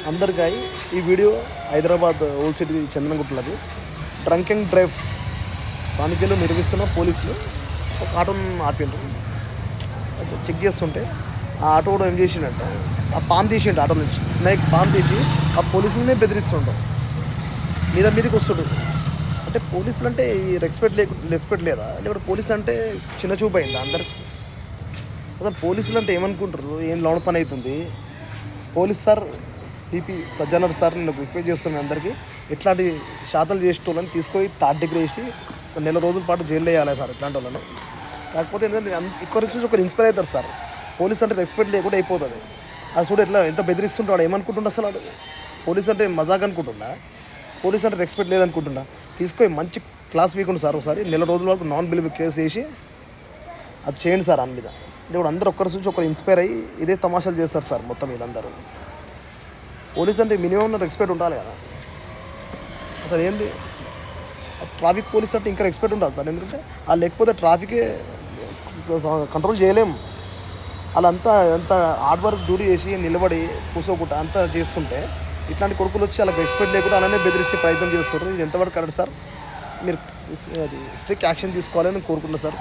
అందరికీ ఈ video Hyderabad old city చందనగుట్టలది డ్రంక్ అండ్ డ్రైవ్ తనిఖీలు నిర్వహిస్తున్న పోలీసులు ఒక ఆటోను ఆపిండ్రు. చెక్ చేస్తుంటే ఆ ఆటో కూడా ఏం చేసిండంట, ఆ పాము తీసిండు ఆటో నుంచి, స్నేక్ పాము తీసి ఆ పోలీసులనే బెదిరిస్తుంటాం, మీదకి వస్తుండు. అంటే పోలీసులు అంటే ఈ రెస్పెక్ట్ లేదా, లేకపోతే పోలీసు అంటే చిన్న చూపు అయిందా అందరికి? అసలు పోలీసులు అంటే ఏమనుకుంటారు? ఏం లోన పని అవుతుంది? Police sir CP Sajjanar sir నేను రిక్వెస్ట్ చేస్తున్నాను అందరికీ, ఇట్లాంటి శాతలు చేసేటోళ్ళని తీసుకొని థర్డ్ డిగ్రీ వేసి నెల రోజుల పాటు జైల్లో వేయాలి సార్ ఇట్లాంటి వాళ్ళను. కాకపోతే ఏంటంటే ఇక్కడ చూసి ఒకరు ఇన్స్పైర్ అవుతారు సార్. పోలీస్ అంటే రెస్పెక్ట్ లేకుండా అయిపోతుంది. అది చూడు ఎట్లా ఎంత బెదిరిస్తుంటాడు, ఏమనుకుంటుండ అసలు వాడు? పోలీస్ అంటే మజాక్ అనుకుంటున్నా, పోలీస్ అంటే రెస్పెక్ట్ లేదనుకుంటున్నా. తీసుకొని మంచి క్లాస్ వీకుండు సార్, ఒకసారి నెల రోజుల వరకు నాన్ బిలీవ్ కేసు వేసి అది చేయండి సార్. అని మీద ఇప్పుడు అందరూ ఒక్కరి చూసి ఒకరు ఇన్స్పైర్ అయ్యి ఇదే తమాషాలు చేస్తారు సార్ మొత్తం వీళ్ళందరూ. పోలీస్ అంటే మినిమం రెస్పెక్ట్ ఉండాలి కదా అసలు. ఏంది ట్రాఫిక్ పోలీస్ అంటే ఇంకా రెస్పెక్ట్ ఉండాలి సార్, ఎందుకంటే వాళ్ళు లేకపోతే ట్రాఫికే కంట్రోల్ చేయలేము. వాళ్ళంతా ఎంత హార్డ్ వర్క్ డ్యూటీ చేసి నిలబడి కూర్చోకుండా అంతా చేస్తుంటే ఇట్లాంటి కొడుకులు వచ్చి వాళ్ళకి రెస్పెక్ట్ లేకుండా అలానే బెదిరిస్తే ప్రయత్నం చేస్తారు. ఇది ఎంతవరకు కరెక్ట్ సార్? మీరు అది స్ట్రిక్ట్ యాక్షన్ తీసుకోవాలని కోరుకుంటున్నాను సార్.